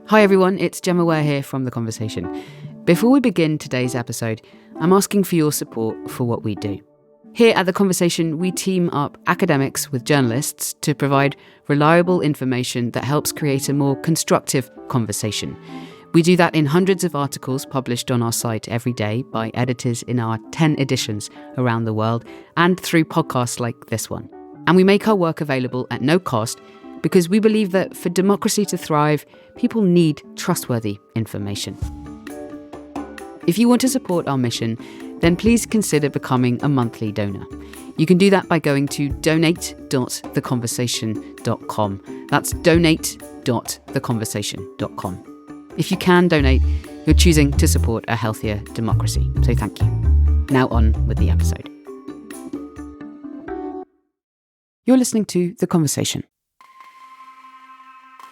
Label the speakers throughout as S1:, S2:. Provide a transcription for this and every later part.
S1: Hi everyone, it's Gemma Ware here from The Conversation. Before we begin today's episode, I'm asking for your support for what we do. Here at The Conversation, we team up academics with journalists to provide reliable information that helps create a more constructive conversation. We do that in hundreds of articles published on our site every day by editors in our 10 editions around the world and through podcasts like this one. And we make our work available at no cost because we believe that for democracy to thrive, people need trustworthy information. If you want to support our mission, then please consider becoming a monthly donor. You can do that by going to donate.theconversation.com. That's donate.theconversation.com. If you can donate, you're choosing to support a healthier democracy. So thank you. Now on with the episode. You're listening to The Conversation.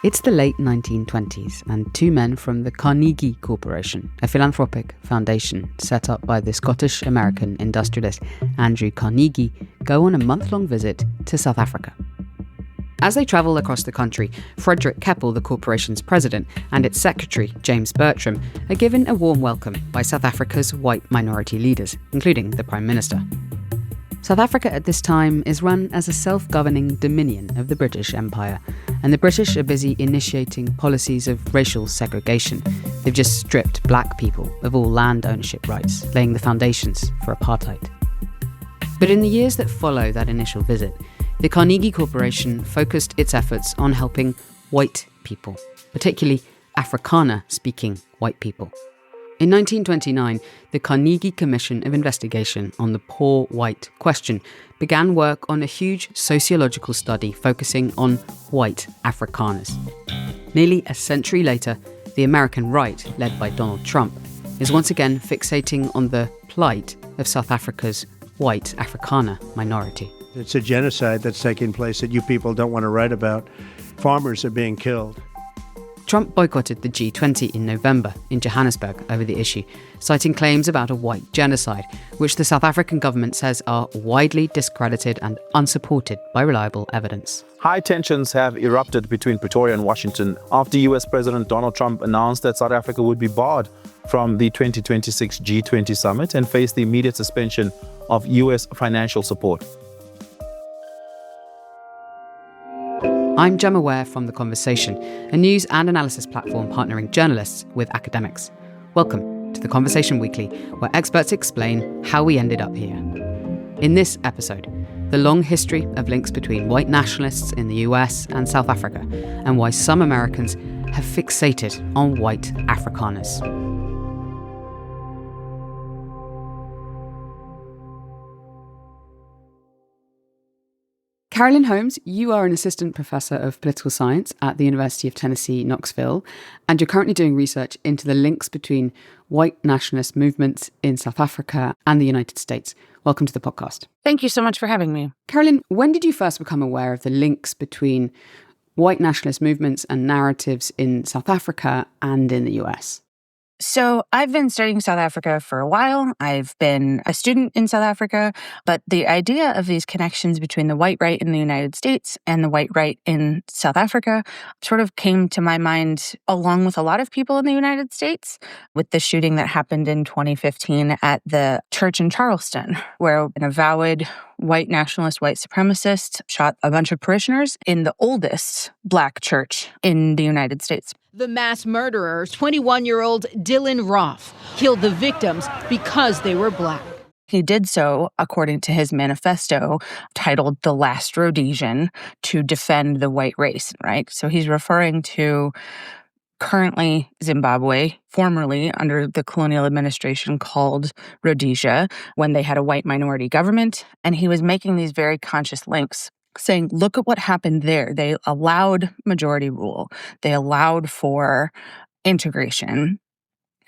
S1: It's the late 1920s, and two men from the Carnegie Corporation, a philanthropic foundation set up by the Scottish-American industrialist Andrew Carnegie, go on a month-long visit to South Africa. As they travel across the country, Frederick Keppel, the corporation's president, and its secretary, James Bertram, are given a warm welcome by South Africa's white minority leaders, including the Prime Minister. South Africa at this time is run as a self-governing dominion of the British Empire, and the British are busy initiating policies of racial segregation. They've just stripped black people of all land ownership rights, laying the foundations for apartheid. But in the years that follow that initial visit, the Carnegie Corporation focused its efforts on helping white people, particularly Afrikaner-speaking white people. In 1929, the Carnegie Commission of Investigation on the Poor White Question began work on a huge sociological study focusing on white Afrikaners. Nearly a century later, the American right, led by Donald Trump, is once again fixating on the plight of South Africa's white Afrikaner minority.
S2: It's a genocide that's taking place that you people don't want to write about. Farmers are being killed.
S1: Trump boycotted the G20 in November in Johannesburg over the issue, citing claims about a white genocide, which the South African government says are widely discredited and unsupported by reliable evidence.
S3: High tensions have erupted between Pretoria and Washington after US President Donald Trump announced that South Africa would be barred from the 2026 G20 summit and face the immediate suspension of US financial support.
S1: I'm Gemma Ware from The Conversation, a news and analysis platform partnering journalists with academics. Welcome to The Conversation Weekly, where experts explain how we ended up here. In this episode, the long history of links between white nationalists in the US and South Africa, and why some Americans have fixated on white Afrikaners. Carolyn Holmes, you are an assistant professor of political science at the University of Tennessee, Knoxville, and you're currently doing research into the links between white nationalist movements in South Africa and the United States. Welcome to the podcast.
S4: Thank you so much for having me.
S1: Carolyn, when did you first become aware of the links between white nationalist movements and narratives in South Africa and in the US?
S4: So I've been studying South Africa for a while. I've been a student in South Africa, but the idea of these connections between the white right in the United States and the white right in South Africa sort of came to my mind along with a lot of people in the United States with the shooting that happened in 2015 at the church in Charleston, where an avowed white nationalist, white supremacist shot a bunch of parishioners in the oldest black church in the United States.
S5: The mass murderer, 21-year-old Dylan Roth, killed the victims because they were black.
S4: He did so, according to his manifesto, titled The Last Rhodesian, to defend the white race, right? So he's referring to currently Zimbabwe, formerly under the colonial administration called Rhodesia, when they had a white minority government. And he was making these very conscious links, saying, look at what happened there. They allowed majority rule. They allowed for integration,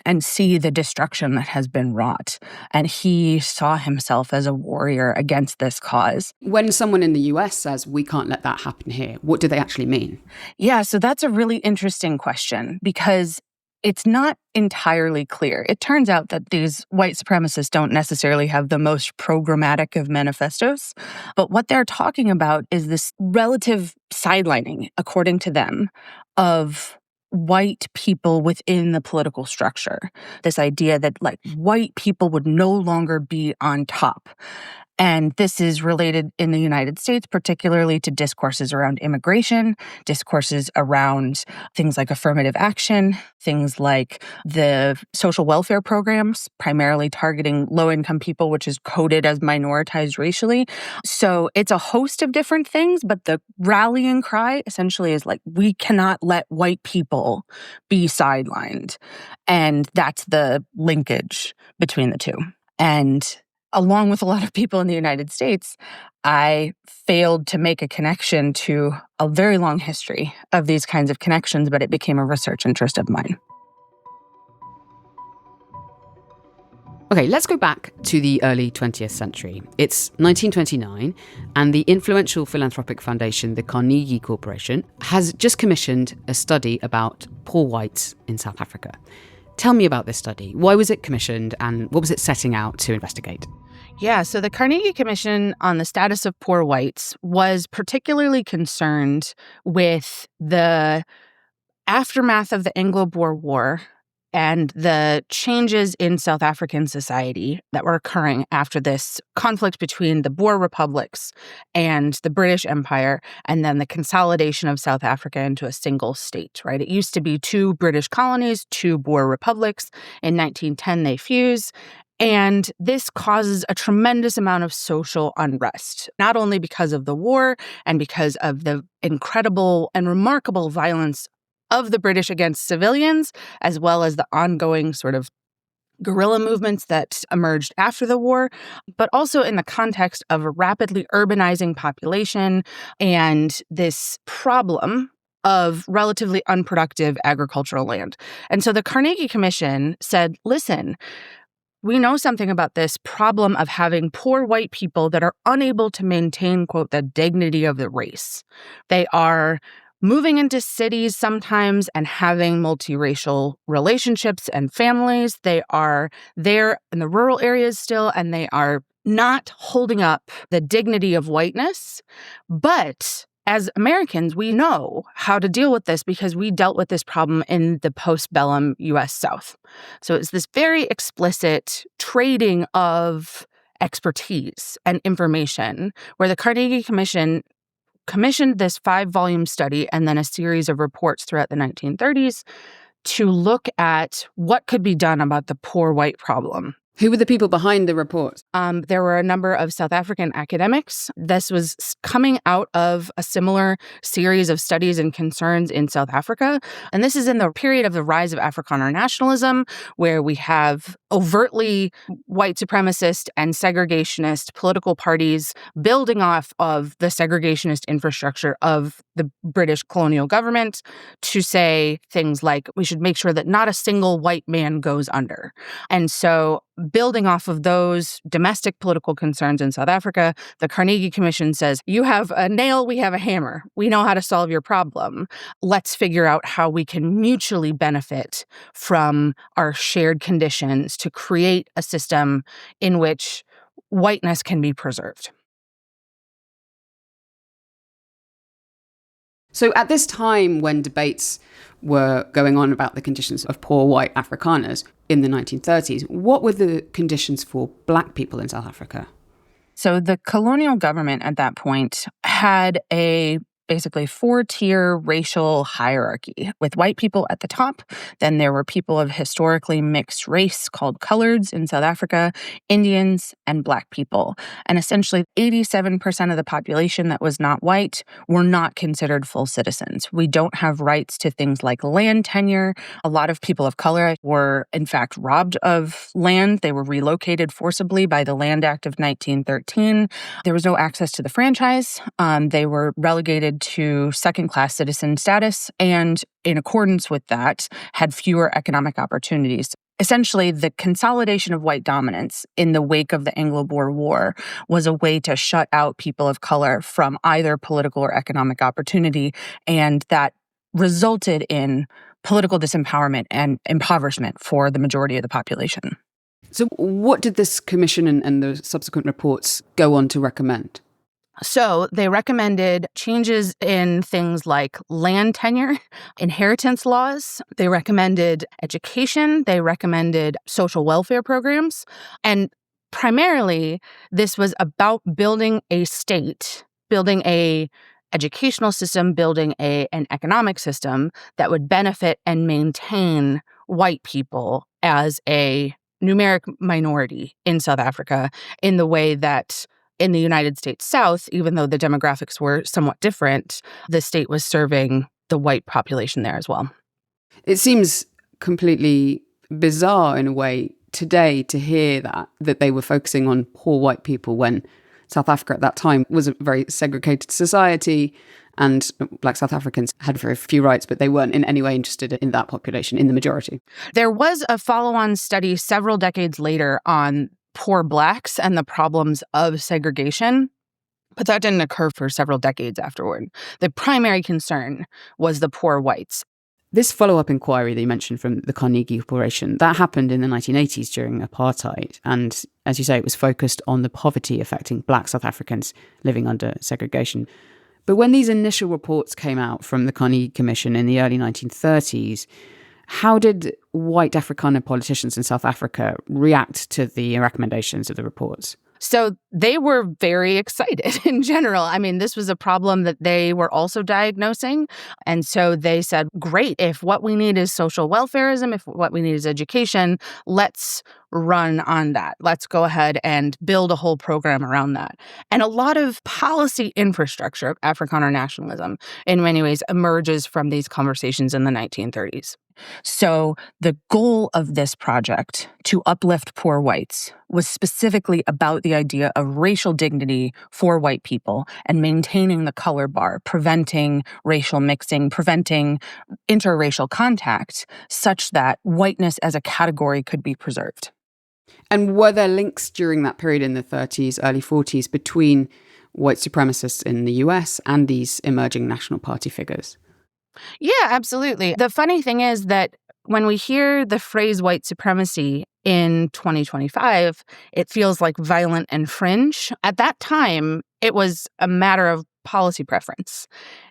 S4: and see the destruction that has been wrought. And he saw himself as a warrior against this cause.
S1: When someone in the US says, we can't let that happen here, what do they actually mean?
S4: Yeah, so that's a really interesting question because it's not entirely clear. It turns out that these white supremacists don't necessarily have the most programmatic of manifestos, but what they're talking about is this relative sidelining, according to them, of white people within the political structure. This idea that white people would no longer be on top. And this is related in the United States, particularly to discourses around immigration, discourses around things like affirmative action, things like the social welfare programs, primarily targeting low-income people, which is coded as minoritized racially. So it's a host of different things, but the rallying cry essentially is we cannot let white people be sidelined. And that's the linkage between the two. And along with a lot of people in the United States, I failed to make a connection to a very long history of these kinds of connections, but it became a research interest of mine.
S1: Okay, let's go back to the early 20th century. It's 1929, and the influential philanthropic foundation, the Carnegie Corporation, has just commissioned a study about poor whites in South Africa. Tell me about this study. Why was it commissioned, and what was it setting out to investigate?
S4: Yeah, so the Carnegie Commission on the Status of Poor Whites was particularly concerned with the aftermath of the Anglo-Boer War and the changes in South African society that were occurring after this conflict between the Boer republics and the British Empire, and then the consolidation of South Africa into a single state, right? It used to be 2 British colonies, 2 Boer republics. In 1910, they fuse. And this causes a tremendous amount of social unrest, not only because of the war and because of the incredible and remarkable violence of the British against civilians, as well as the ongoing sort of guerrilla movements that emerged after the war, but also in the context of a rapidly urbanizing population and this problem of relatively unproductive agricultural land. And so the Carnegie Commission said, listen, we know something about this problem of having poor white people that are unable to maintain, quote, the dignity of the race. They are moving into cities sometimes and having multiracial relationships and families. They are there in the rural areas still, and they are not holding up the dignity of whiteness. But as Americans, we know how to deal with this because we dealt with this problem in the postbellum U.S. South. So it's this very explicit trading of expertise and information where the Carnegie Commission commissioned this 5-volume study and then a series of reports throughout the 1930s to look at what could be done about the poor white problem.
S1: Who were the people behind the report?
S4: There were a number of South African academics. This was coming out of a similar series of studies and concerns in South Africa. And this is in the period of the rise of Afrikaner nationalism, where we have overtly white supremacist and segregationist political parties building off of the segregationist infrastructure of the British colonial government to say things like, we should make sure that not a single white man goes under. And so building off of those domestic political concerns in South Africa, the Carnegie Commission says, you have a nail, we have a hammer. We know how to solve your problem. Let's figure out how we can mutually benefit from our shared conditions to create a system in which whiteness can be preserved.
S1: So at this time, when debates were going on about the conditions of poor white Afrikaners in the 1930s, what were the conditions for black people in South Africa?
S4: So the colonial government at that point had a basically 4-tier racial hierarchy with white people at the top. Then there were people of historically mixed race called coloreds in South Africa, Indians, and black people. And essentially 87% of the population that was not white were not considered full citizens. We don't have rights to things like land tenure. A lot of people of color were, in fact, robbed of land. They were relocated forcibly by the Land Act of 1913. There was no access to the franchise. They were relegated to second-class citizen status, and in accordance with that, had fewer economic opportunities. Essentially, the consolidation of white dominance in the wake of the Anglo-Boer War was a way to shut out people of color from either political or economic opportunity, and that resulted in political disempowerment and impoverishment for the majority of the population.
S1: So what did this commission and the subsequent reports go on to recommend?
S4: So they recommended changes in things like land tenure, inheritance laws. They recommended education. They recommended social welfare programs. And primarily, this was about building a state, building a educational system, building an economic system that would benefit and maintain white people as a numeric minority in South Africa in the way that in the United States South, even though the demographics were somewhat different, the state was serving the white population there as well.
S1: It seems completely bizarre in a way today to hear that they were focusing on poor white people when South Africa at that time was a very segregated society and Black South Africans had very few rights, but they weren't in any way interested in that population, in the majority.
S4: There was a follow-on study several decades later on poor Blacks and the problems of segregation, but that didn't occur for several decades afterward. The primary concern was the poor whites.
S1: This follow-up inquiry that you mentioned from the Carnegie Corporation, that happened in the 1980s during Apartheid. And as you say, it was focused on the poverty affecting Black South Africans living under segregation. But when these initial reports came out from the Carnegie Commission in the early 1930s, how did white Afrikaner politicians in South Africa react to the recommendations of the reports?
S4: So they were very excited in general. I mean, this was a problem that they were also diagnosing. And so they said, great, if what we need is social welfarism, if what we need is education, let's run on that. Let's go ahead and build a whole program around that. And a lot of policy infrastructure of Afrikaner nationalism in many ways emerges from these conversations in the 1930s. So the goal of this project to uplift poor whites was specifically about the idea of racial dignity for white people and maintaining the color bar, preventing racial mixing, preventing interracial contact such that whiteness as a category could be preserved.
S1: And were there links during that period in the 30s, early 40s between white supremacists in the US and these emerging National Party figures?
S4: Yeah, absolutely. The funny thing is that when we hear the phrase white supremacy in 2025, it feels like violent and fringe. At that time, it was a matter of policy preference.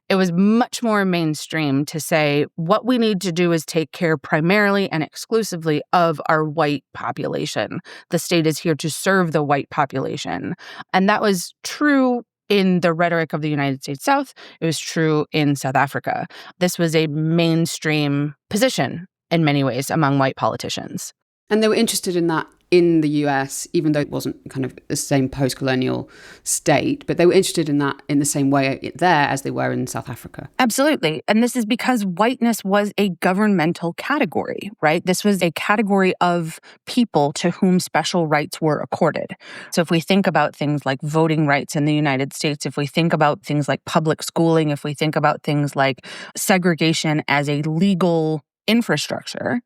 S4: It was much more mainstream to say what we need to do is take care primarily and exclusively of our white population. The state is here to serve the white population. And that was true in the rhetoric of the United States South. It was true in South Africa. This was a mainstream position in many ways among white politicians.
S1: And they were interested in that in the US, even though it wasn't kind of the same post-colonial state, but they were interested in that in the same way there as they were in South Africa.
S4: Absolutely. And this is because whiteness was a governmental category, right? This was a category of people to whom special rights were accorded. So if we think about things like voting rights in the United States, if we think about things like public schooling, if we think about things like segregation as a legal infrastructure,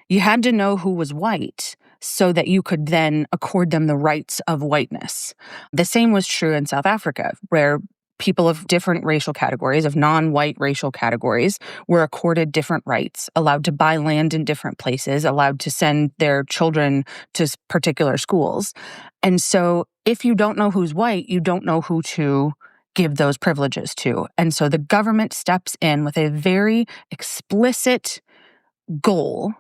S4: you had to know who was white so that you could then accord them the rights of whiteness. The same was true in South Africa, where people of different racial categories, of non-white racial categories, were accorded different rights, allowed to buy land in different places, allowed to send their children to particular schools. And so if you don't know who's white, you don't know who to give those privileges to. And so the government steps in with a very explicit goal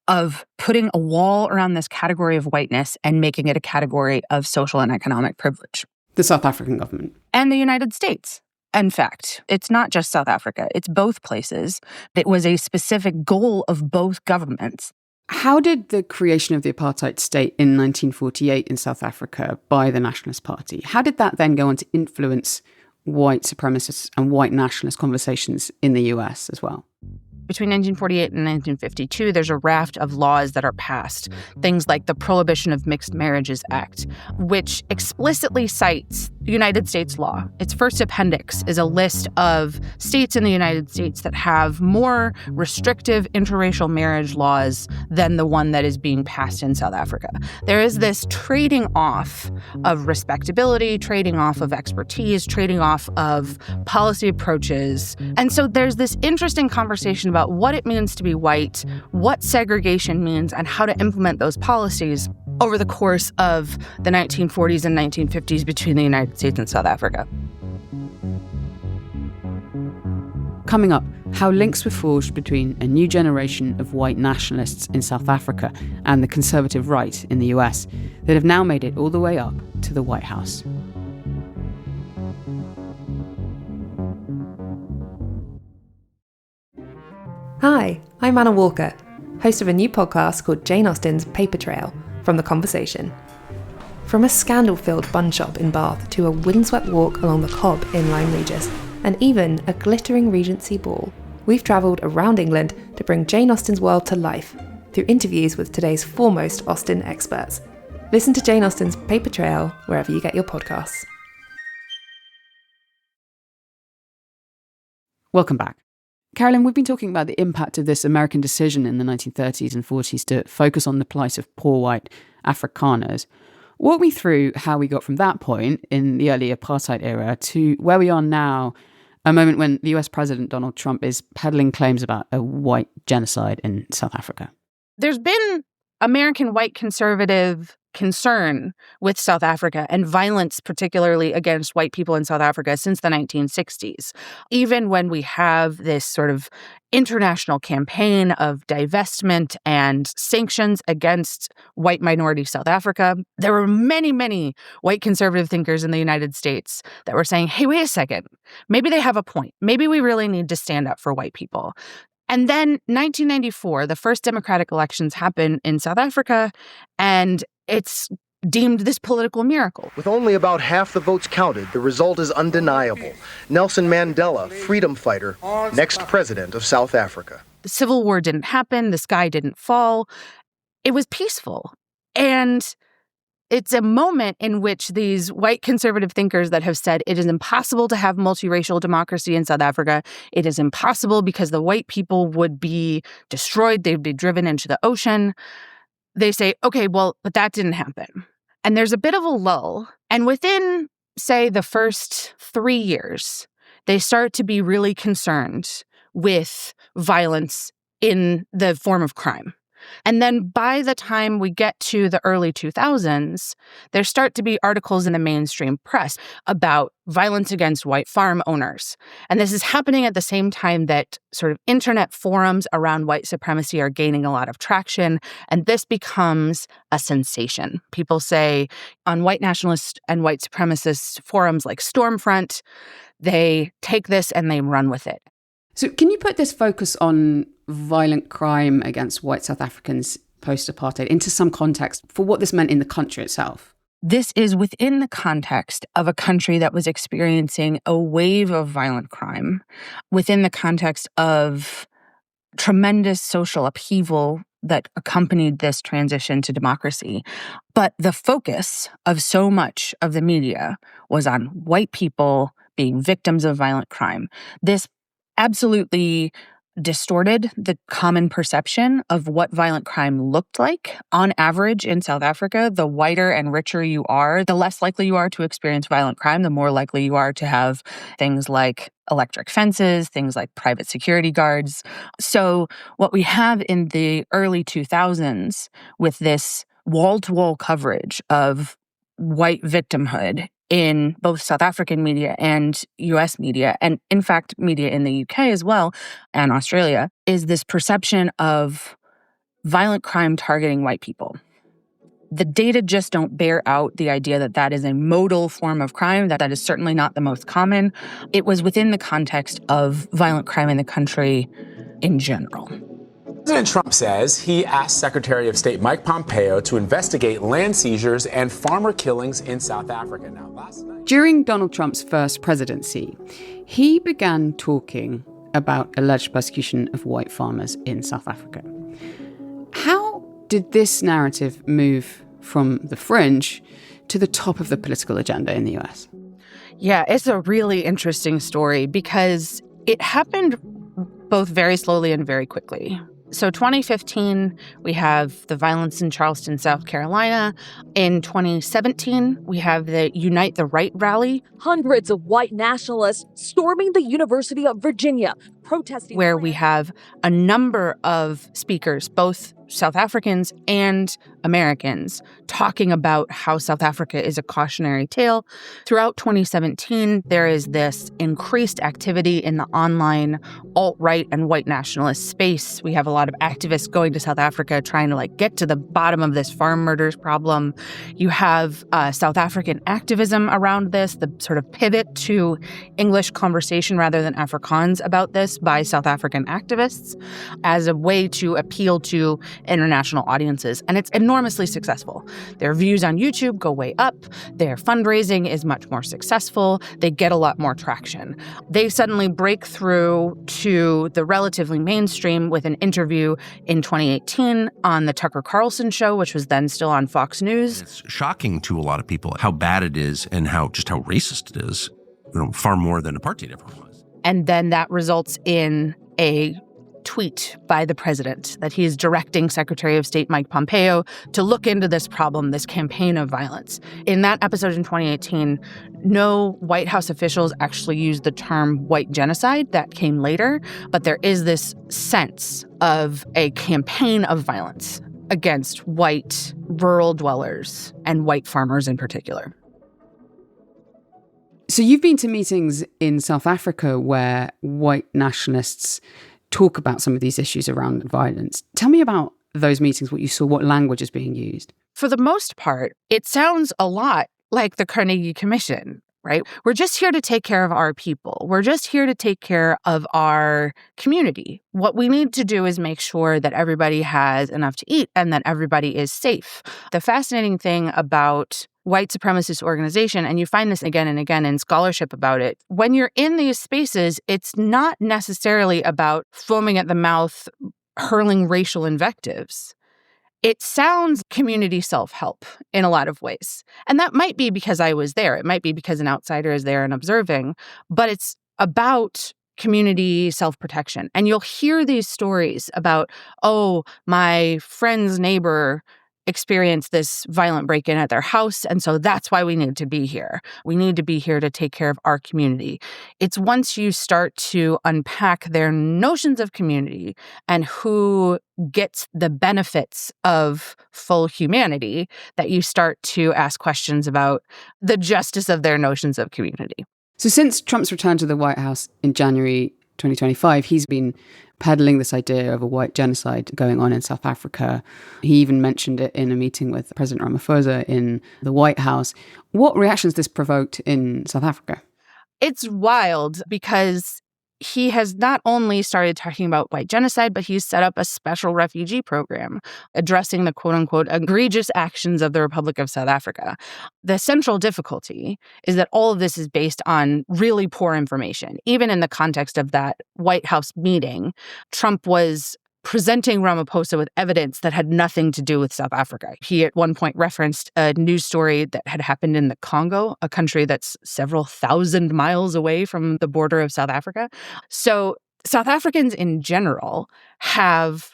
S4: of putting a wall around this category of whiteness and making it a category of social and economic privilege.
S1: The South African government.
S4: And the United States. In fact, it's not just South Africa, it's both places. It was a specific goal of both governments.
S1: How did the creation of the apartheid state in 1948 in South Africa by the Nationalist Party, how did that then go on to influence white supremacist and white nationalist conversations in the US as well?
S4: Between 1948 and 1952, there's a raft of laws that are passed, things like the Prohibition of Mixed Marriages Act, which explicitly cites United States law. Its first appendix is a list of states in the United States that have more restrictive interracial marriage laws than the one that is being passed in South Africa. There is this trading off of respectability, trading off of expertise, trading off of policy approaches. And so there's this interesting conversation about what it means to be white, what segregation means, and how to implement those policies over the course of the 1940s and 1950s between the United States and South Africa.
S1: Coming up, how links were forged between a new generation of white nationalists in South Africa and the conservative right in the US that have now made it all the way up to the White House.
S6: Hi, I'm Anna Walker, host of a new podcast called Jane Austen's Paper Trail, From the Conversation. From a scandal-filled bun shop in Bath to a windswept walk along the Cobb in Lyme Regis, and even a glittering Regency ball, we've travelled around England to bring Jane Austen's world to life through interviews with today's foremost Austen experts. Listen to Jane Austen's Paper Trail wherever you get your podcasts.
S1: Welcome back. Carolyn, we've been talking about the impact of this American decision in the 1930s and 40s to focus on the plight of poor white Afrikaners. Walk me through how we got from that point in the early apartheid era to where we are now, a moment when the US President Donald Trump is peddling claims about a white genocide in South Africa.
S4: There's been American white conservative concern with South Africa and violence, particularly against white people in South Africa, since the 1960s. Even when we have this sort of international campaign of divestment and sanctions against white minority South Africa, there were many, many white conservative thinkers in the United States that were saying, hey, wait a second, maybe they have a point. Maybe we really need to stand up for white people. And then 1994, the first democratic elections happen in South Africa, and it's deemed this political miracle.
S7: With only about half the votes counted, the result is undeniable. Nelson Mandela, freedom fighter, next president of South Africa.
S4: The Civil War didn't happen. The sky didn't fall. It was peaceful. And it's a moment in which these white conservative thinkers that have said it is impossible to have multiracial democracy in South Africa. It is impossible because the white people would be destroyed. They'd be driven into the ocean. They say, okay, well, but that didn't happen. And there's a bit of a lull. And within, say, the first 3 years, they start to be really concerned with violence in the form of crime. And then by the time we get to the early 2000s, there start to be articles in the mainstream press about violence against white farm owners. And this is happening at the same time that sort of internet forums around white supremacy are gaining a lot of traction. And this becomes a sensation. People say on white nationalist and white supremacist forums like Stormfront, they take this and they run with it.
S1: So can you put this focus on violent crime against white South Africans post-apartheid into some context for what this meant in the country itself?
S4: This is within the context of a country that was experiencing a wave of violent crime, within the context of tremendous social upheaval that accompanied this transition to democracy. But the focus of so much of the media was on white people being victims of violent crime. This absolutely distorted the common perception of what violent crime looked like. On average in South Africa, the whiter and richer you are, the less likely you are to experience violent crime, the more likely you are to have things like electric fences, things like private security guards. So what we have in the early 2000s with this wall-to-wall coverage of white victimhood in both South African media and US media, and in fact, media in the UK as well, and Australia, is this perception of violent crime targeting white people. The data just don't bear out the idea that that is a modal form of crime, that is certainly not the most common. It was within the context of violent crime in the country in general.
S8: President Trump says he asked Secretary of State Mike Pompeo to investigate land seizures and farmer killings in South Africa. Now, last night,
S1: during Donald Trump's first presidency, he began talking about alleged persecution of white farmers in South Africa. How did this narrative move from the fringe to the top of the political agenda in the US?
S4: Yeah, it's a really interesting story because it happened both very slowly and very quickly. So 2015, we have the violence in Charleston, South Carolina. In 2017, we have the Unite the Right rally.
S9: Hundreds of white nationalists storming the University of Virginia, protesting.
S4: Where we have a number of speakers, both South Africans and Americans talking about how South Africa is a cautionary tale. Throughout 2017, there is this increased activity in the online alt-right and white nationalist space. We have a lot of activists going to South Africa trying to get to the bottom of this farm murders problem. You have South African activism around this, the sort of pivot to English conversation rather than Afrikaans about this by South African activists as a way to appeal to international audiences. And it's enormously successful. Their views on YouTube go way up. Their fundraising is much more successful. They get a lot more traction. They suddenly break through to the relatively mainstream with an interview in 2018 on the Tucker Carlson show, which was then still on Fox News.
S10: It's shocking to a lot of people how bad it is and how racist it is, far more than apartheid ever was.
S4: And then that results in a tweet by the president that he is directing Secretary of State Mike Pompeo to look into this problem, this campaign of violence. In that episode in 2018, no White House officials actually used the term white genocide. That came later. But there is this sense of a campaign of violence against white rural dwellers and white farmers in particular.
S1: So you've been to meetings in South Africa where white nationalists talk about some of these issues around violence. Tell me about those meetings, what you saw, what language is being used.
S4: For the most part, it sounds a lot like the Carnegie Commission, right? We're just here to take care of our people. We're just here to take care of our community. What we need to do is make sure that everybody has enough to eat and that everybody is safe. The fascinating thing about white supremacist organization, and you find this again and again in scholarship about it, when you're in these spaces, it's not necessarily about foaming at the mouth, hurling racial invectives. It sounds community self-help in a lot of ways. And that might be because I was there. It might be because an outsider is there and observing, but it's about community self-protection. And you'll hear these stories about, oh, my friend's neighbor experienced this violent break-in at their house, and so that's why we need to be here. We need to be here to take care of our community. It's once you start to unpack their notions of community and who gets the benefits of full humanity that you start to ask questions about the justice of their notions of community.
S1: So since Trump's return to the White House in January 2025, he's been peddling this idea of a white genocide going on in South Africa. He even mentioned it in a meeting with President Ramaphosa in the White House. What reactions this provoked in South Africa?
S4: It's wild because he has not only started talking about white genocide, but he's set up a special refugee program addressing the quote-unquote egregious actions of the Republic of South Africa. The central difficulty is that all of this is based on really poor information. Even in the context of that White House meeting, Trump was presenting Ramaphosa with evidence that had nothing to do with South Africa. He at one point referenced a news story that had happened in the Congo, a country that's several thousand miles away from the border of South Africa. So South Africans in general have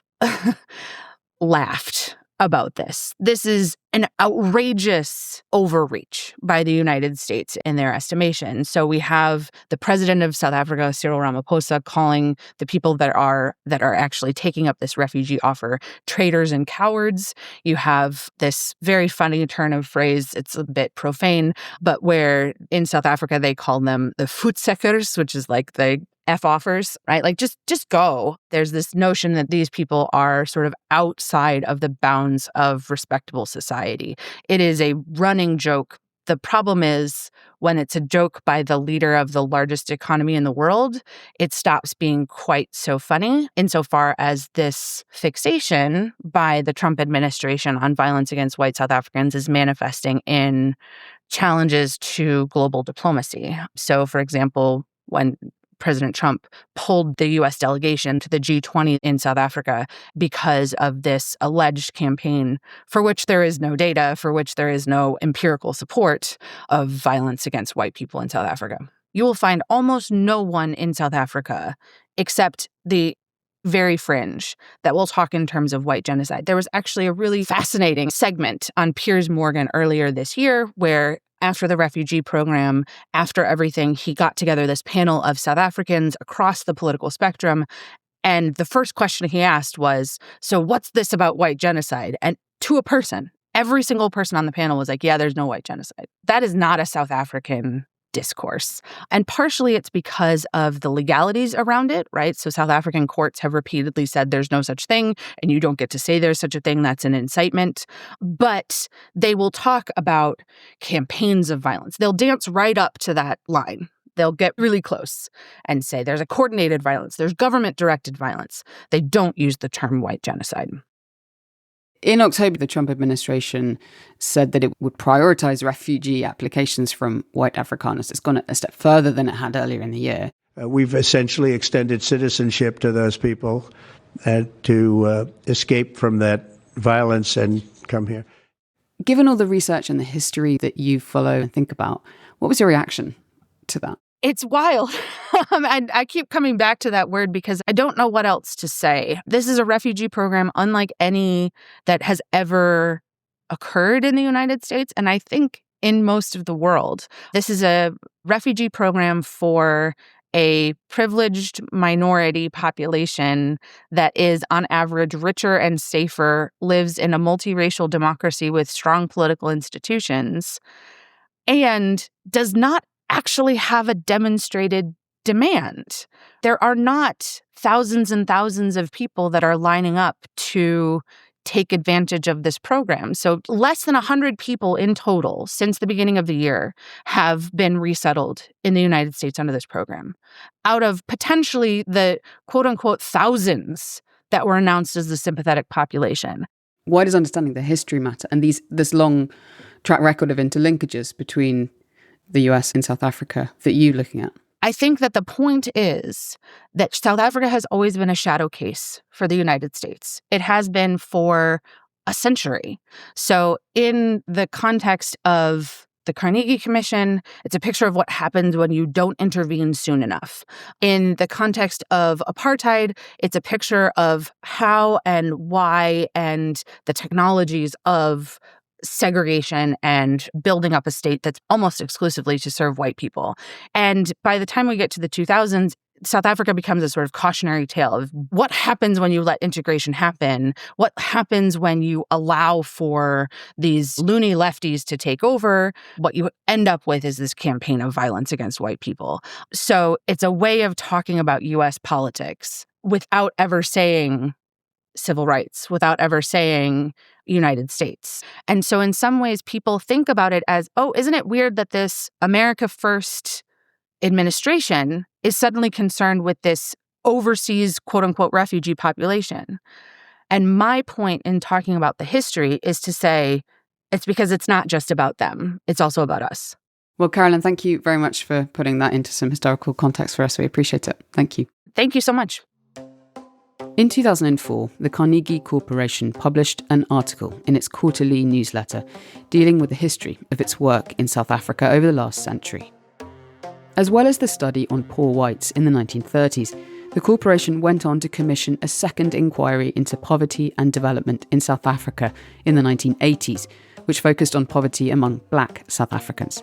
S4: laughed about this. This is an outrageous overreach by the United States in their estimation. So we have the president of South Africa, Cyril Ramaphosa, calling the people that are actually taking up this refugee offer traitors and cowards. You have this very funny turn of phrase, it's a bit profane, but where in South Africa they call them the voetsekkers, which is like the F offers, right? Like just go. There's this notion that these people are sort of outside of the bounds of respectable society. It is a running joke. The problem is when it's a joke by the leader of the largest economy in the world, it stops being quite so funny insofar as this fixation by the Trump administration on violence against white South Africans is manifesting in challenges to global diplomacy. So, for example, when President Trump pulled the U.S. delegation to the G20 in South Africa because of this alleged campaign for which there is no data, for which there is no empirical support of violence against white people in South Africa. You will find almost no one in South Africa except the very fringe that will talk in terms of white genocide. There was actually a really fascinating segment on Piers Morgan earlier this year where after the refugee program, after everything, he got together this panel of South Africans across the political spectrum And the first question he asked was, so what's this about white genocide? And to a person, every single person on the panel was like, yeah, there's no white genocide. That is not a South African discourse. And partially it's because of the legalities around it, right? So South African courts have repeatedly said there's no such thing, and you don't get to say there's such a thing. That's an incitement. But they will talk about campaigns of violence. They'll dance right up to that line. They'll get really close and say there's a coordinated violence, there's government-directed violence. They don't use the term white genocide.
S1: In October, the Trump administration said that it would prioritize refugee applications from white Afrikaners. It's gone a step further than it had earlier in the year.
S2: We've essentially extended citizenship to those people to escape from that violence and come here.
S1: Given all the research and the history that you follow and think about, what was your reaction to that?
S4: It's wild. And I keep coming back to that word because I don't know what else to say. This is a refugee program unlike any that has ever occurred in the United States, and I think in most of the world. This is a refugee program for a privileged minority population that is, on average, richer and safer, lives in a multiracial democracy with strong political institutions, and does not actually have a demonstrated demand. There are not thousands and thousands of people that are lining up to take advantage of this program. So less than 100 people in total since the beginning of the year have been resettled in the United States under this program, out of potentially the quote-unquote thousands that were announced as the sympathetic population.
S1: Why does understanding the history matter and this long track record of interlinkages between the US and South Africa that you're looking at?
S4: I think that the point is that South Africa has always been a shadow case for the United States. It has been for a century. So in the context of the Carnegie Commission, it's a picture of what happens when you don't intervene soon enough. In the context of apartheid, it's a picture of how and why and the technologies of segregation and building up a state that's almost exclusively to serve white people. And by the time we get to the 2000s, South Africa becomes a sort of cautionary tale of what happens when you let integration happen, what happens when you allow for these loony lefties to take over. What you end up with is this campaign of violence against white people. So it's a way of talking about U.S. politics without ever saying civil rights, without ever saying United States. And so in some ways, people think about it as, oh, isn't it weird that this America First administration is suddenly concerned with this overseas, quote unquote, refugee population? And my point in talking about the history is to say it's because it's not just about them. It's also about us.
S1: Well, Carolyn, thank you very much for putting that into some historical context for us. We appreciate it. Thank you.
S4: Thank you so much.
S1: In 2004, the Carnegie Corporation published an article in its quarterly newsletter dealing with the history of its work in South Africa over the last century. As well as the study on poor whites in the 1930s, the corporation went on to commission a second inquiry into poverty and development in South Africa in the 1980s, which focused on poverty among black South Africans.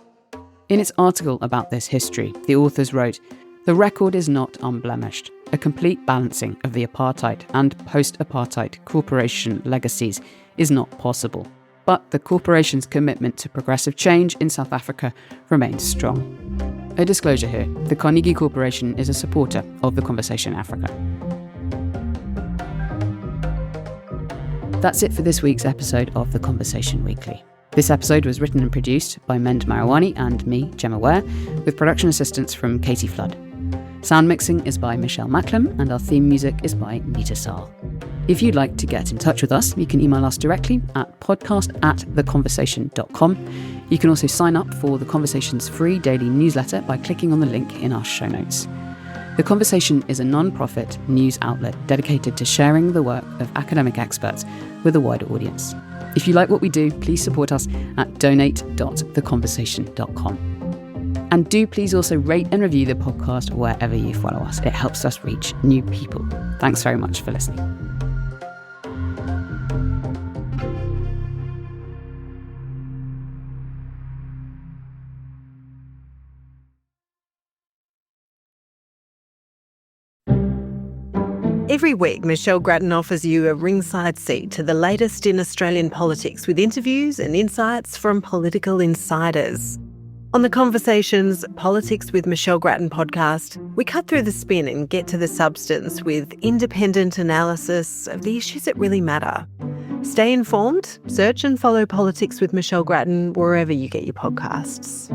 S1: In its article about this history, the authors wrote, "The record is not unblemished. A complete balancing of the apartheid and post-apartheid corporation legacies is not possible. But the corporation's commitment to progressive change in South Africa remains strong." A disclosure here, the Carnegie Corporation is a supporter of the Conversation Africa. That's it for this week's episode of The Conversation Weekly. This episode was written and produced by Mend Marawani and me, Gemma Ware, with production assistance from Katie Flood. Sound mixing is by Michelle Macklem, and our theme music is by Nita Saal. If you'd like to get in touch with us, you can email us directly at podcast@theconversation.com. You can also sign up for The Conversation's free daily newsletter by clicking on the link in our show notes. The Conversation is a non-profit news outlet dedicated to sharing the work of academic experts with a wider audience. If you like what we do, please support us at donate.theconversation.com. And do please also rate and review the podcast wherever you follow us. It helps us reach new people. Thanks very much for listening.
S11: Every week, Michelle Grattan offers you a ringside seat to the latest in Australian politics with interviews and insights from political insiders. On the Conversations Politics with Michelle Grattan podcast, we cut through the spin and get to the substance with independent analysis of the issues that really matter. Stay informed, search and follow Politics with Michelle Grattan wherever you get your podcasts.